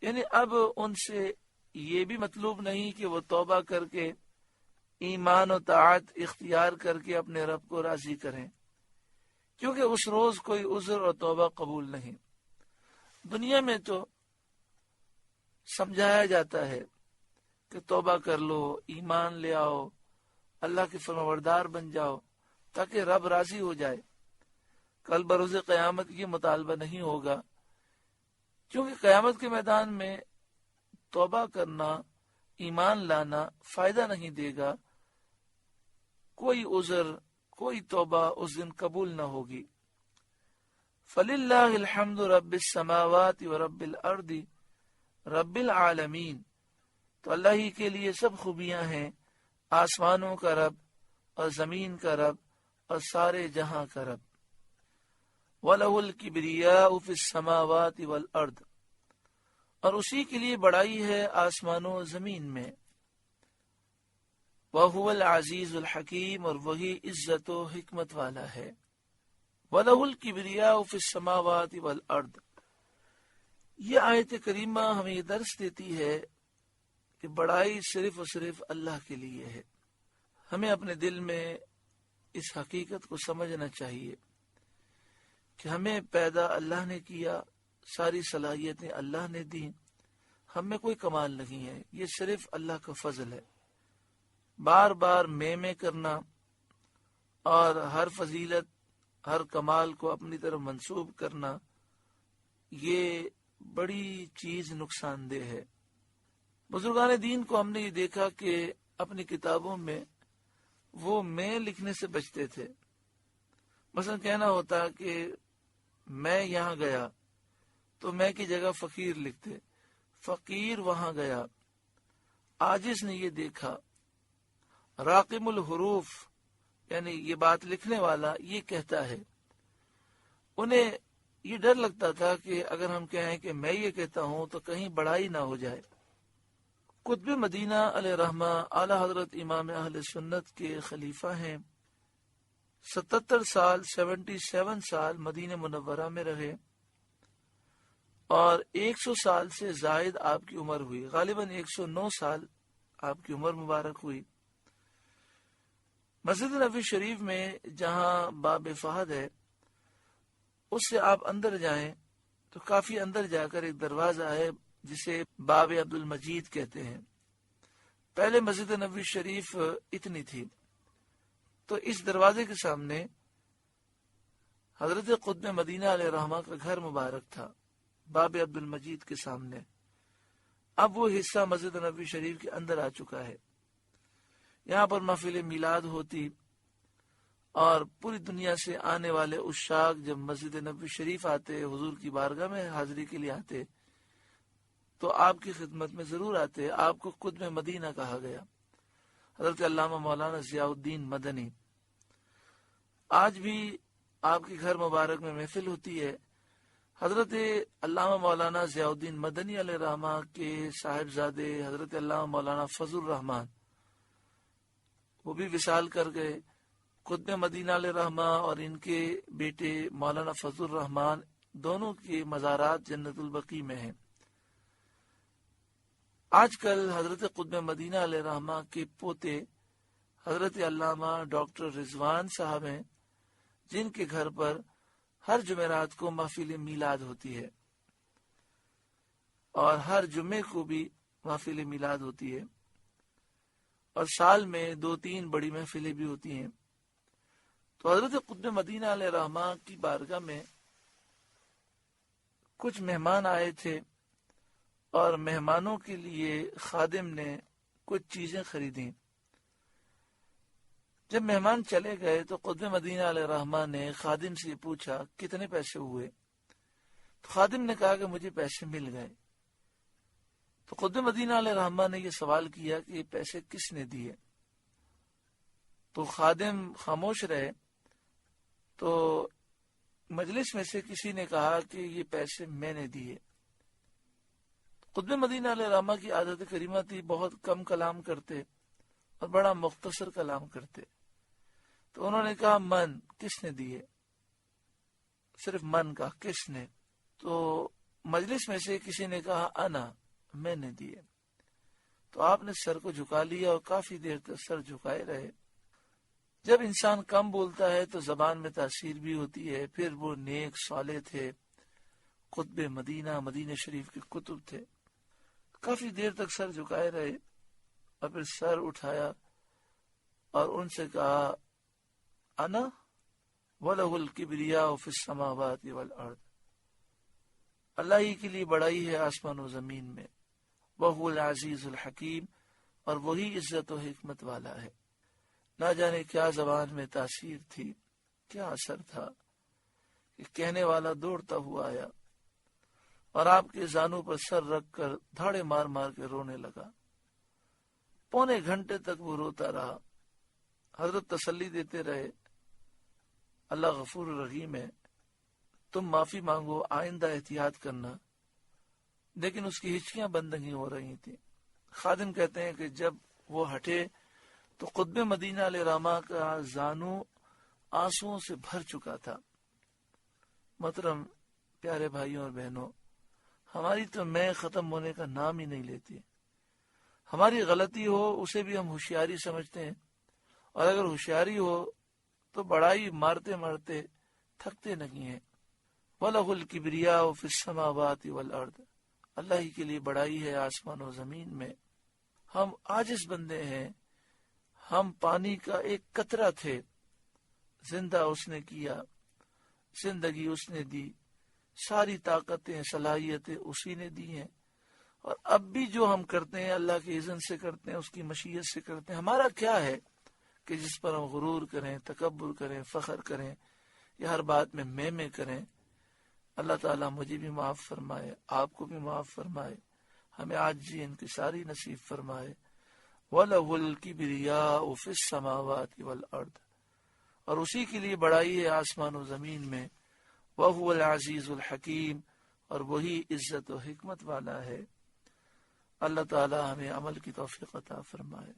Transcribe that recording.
یعنی اب ان سے یہ بھی مطلوب نہیں کہ وہ توبہ کر کے ایمان و طاعت اختیار کر کے اپنے رب کو راضی کریں، کیونکہ اس روز کوئی عذر اور توبہ قبول نہیں۔ دنیا میں تو سمجھایا جاتا ہے کہ توبہ کر لو، ایمان لے آؤ، اللہ کے فرمانبردار بن جاؤ تاکہ رب راضی ہو جائے۔ کل بروز قیامت یہ مطالبہ نہیں ہوگا، کیونکہ قیامت کے میدان میں توبہ کرنا، ایمان لانا فائدہ نہیں دے گا، کوئی عذر، کوئی توبہ اس دن قبول نہ ہوگی۔ فَلِلَّهِ الْحَمْدُ رَبِّ السَّمَاوَاتِ وَرَبِّ الْأَرْضِ رَبِّ الْعَالَمِينَ، تو اللہ ہی کے لیے سب خوبیاں ہیں، آسمانوں کا رب اور زمین کا رب اور سارے جہاں کا رب۔ وَلَهُ الْكِبْرِيَاءُ فِي السَّمَاوَاتِ وَالْأَرْضِ، اور اسی کے لیے بڑائی ہے آسمانوں و زمین میں۔ وَهُوَ الْعَزِيزُ الْحَكِيمُ، اور وہی عزت و حکمت والا ہے۔ وَلَهُ الْكِبْرِيَاءُ فِي السَّمَاوَاتِ وَالْأَرْضِ، یہ آیت کریمہ ہمیں یہ درس دیتی ہے کہ بڑائی صرف اور صرف اللہ کے لیے ہے۔ ہمیں اپنے دل میں اس حقیقت کو سمجھنا چاہیے کہ ہمیں پیدا اللہ نے کیا، ساری صلاحیتیں اللہ نے دی، ہم میں کوئی کمال نہیں ہے، یہ صرف اللہ کا فضل ہے۔ بار بار میں کرنا اور ہر فضیلت، ہر کمال کو اپنی طرف منسوب کرنا، یہ بڑی چیز نقصان دہ ہے۔ بزرگان دین کو ہم نے یہ دیکھا کہ اپنی کتابوں میں وہ میں لکھنے سے بچتے تھے۔ مثلا کہنا ہوتا کہ میں یہاں گیا تو میں کی جگہ فقیر لکھتے، فقیر وہاں گیا۔ عاجز نے یہ دیکھا، راقم الحروف یعنی یہ بات لکھنے والا یہ کہتا ہے، انہیں یہ ڈر لگتا تھا کہ اگر ہم کہیں کہ میں یہ کہتا ہوں تو کہیں بڑائی نہ ہو جائے۔ قطب مدینہ علیہ رحمہ اعلی حضرت امام اہل سنت کے خلیفہ ہیں، 77 سال مدینہ منورہ میں رہے اور 100 سال سے زائد آپ کی عمر ہوئی، غالباً 109 سال آپ کی عمر مبارک ہوئی۔ مسجد نبوی شریف میں جہاں باب فہد ہے، اس سے آپ اندر جائیں تو کافی اندر جا کر ایک دروازہ ہے جسے باب عبد المجید کہتے ہیں۔ پہلے مسجد نبوی شریف اتنی تھی، تو اس دروازے کے سامنے حضرت قطب مدینہ علیہ رحمہ کا گھر مبارک تھا، باب عبد المجید کے سامنے۔ اب وہ حصہ مسجد نبوی شریف کے اندر آ چکا ہے۔ یہاں پر محفل میلاد ہوتی اور پوری دنیا سے آنے والے عشاق جب مسجد نبوی شریف آتے، حضور کی بارگاہ میں حاضری کے لیے آتے، تو آپ کی خدمت میں ضرور آتے۔ آپ کو قطب مدینہ کہا گیا، حضرت علامہ مولانا ضیاء الدین مدنی۔ آج بھی آپ کے گھر مبارک میں محفل ہوتی ہے۔ حضرت علامہ مولانا ضیاء الدین مدنی علیہ رحمہ کے صاحبزادے حضرت علامہ مولانا فضل الرحمان وہ بھی وصال کر گئے۔ قطب مدینہ علیہ رحمہ اور ان کے بیٹے مولانا فضل الرحمان دونوں کے مزارات جنت البقیع میں ہیں۔ آج کل حضرت قطب مدینہ علیہ رحمہ کے پوتے حضرت علامہ ڈاکٹر رضوان صاحب ہیں، جن کے گھر پر ہر جمعرات کو محفل میلاد ہوتی ہے اور ہر جمعے کو بھی محفل میلاد ہوتی ہے، اور سال میں 2-3 بڑی محفلیں بھی ہوتی ہیں۔ تو حضرت قطب مدینہ علیہ رحمہ کی بارگاہ میں کچھ مہمان آئے تھے اور مہمانوں کے لیے خادم نے کچھ چیزیں خریدیں۔ جب مہمان چلے گئے تو قطب مدینہ علیہ رحمہ نے خادم سے پوچھا کتنے پیسے ہوئے، تو خادم نے کہا کہ مجھے پیسے مل گئے۔ تو قطب مدینہ علیہ رحمہ نے یہ سوال کیا کہ یہ پیسے کس نے دیے، تو خادم خاموش رہے۔ تو مجلس میں سے کسی نے کہا کہ یہ پیسے میں نے دیے۔ قطب مدینہ علیہ رحمہ کی عادت کریمہ تھی، بہت کم کلام کرتے اور بڑا مختصر کلام کرتے۔ تو انہوں نے کہا من، کس نے دیے، صرف من کا، کس نے؟ تو مجلس میں سے کسی نے کہا انا، میں نے دیے، تو آپ نے سر کو جھکا لیا اور کافی دیر تک سر جھکائے رہے۔ جب انسان کم بولتا ہے تو زبان میں تاثیر بھی ہوتی ہے۔ پھر وہ نیک صالح تھے، قطب مدینہ، مدینہ شریف کے قطب تھے، کافی دیر تک سر جھکائے رہے اور پھر سر اٹھایا اور ان سے کہا انا وَلَهُ الْكِبْرِيَاءُ فِي السَّمَاوَاتِ وَالْأَرْضِ، اللہ ہی کے لیے بڑائی ہے آسمان و زمین میں، وَهُوَ الْعَزِيزُ الْحَكِيمُ، اور وہی عزت و حکمت والا ہے۔ نہ جانے کیا زبان میں تاثیر تھی، کیا اثر تھا کہ کہنے والا دوڑتا ہوا آیا اور آپ کے زانوں پر سر رکھ کر دھاڑے مار مار کے رونے لگا۔ پونے گھنٹے تک وہ روتا رہا۔ حضرت تسلی دیتے رہے، اللہ غفور رحیم ہے، تم معافی مانگو، آئندہ احتیاط کرنا۔ لیکن اس کی ہچکیاں بند نہیں ہو رہی تھیں۔ خادم کہتے ہیں کہ جب وہ ہٹے تو قطب مدینہ علیہ رحمہ کا زانو آنسوؤں سے بھر چکا تھا۔ محترم پیارے بھائیوں اور بہنوں، ہماری تو میں ختم ہونے کا نام ہی نہیں لیتی۔ ہماری غلطی ہو اسے بھی ہم ہوشیاری سمجھتے ہیں، اور اگر ہوشیاری ہو تو بڑائی مارتے مارتے تھکتے نہیں ہیں۔ وَلَهُ الْكِبْرِيَاءُ فِي السَّمَاوَاتِ وَالْأَرْضِ، اللہ ہی کے لیے بڑائی ہے آسمان و زمین میں۔ ہم عاجز بندے ہیں، ہم پانی کا ایک قطرہ تھے، زندہ اس نے کیا، زندگی اس نے دی، ساری طاقتیں صلاحیتیں اسی نے دی ہیں، اور اب بھی جو ہم کرتے ہیں اللہ کے اذن سے کرتے ہیں، اس کی مشیت سے کرتے ہیں۔ ہمارا کیا ہے کہ جس پر ہم غرور کریں، تکبر کریں، فخر کریں، یا ہر بات میں کریں۔ اللہ تعالیٰ مجھے بھی معاف فرمائے، آپ کو بھی معاف فرمائے، ہمیں عاجزی انکساری نصیب فرمائے۔ وَلَهُ الْكِبْرِيَاءُ فِي السَّمَاوَاتِ وَالْأَرْضِ، اور اسی کے لیے بڑائی ہے آسمان و زمین میں۔ وَهُوَ الْعَزِيزُ الْحَكِيمُ، اور وہی عزت و حکمت والا ہے۔ اللہ تعالیٰ ہمیں عمل کی توفیق عطا فرمائے۔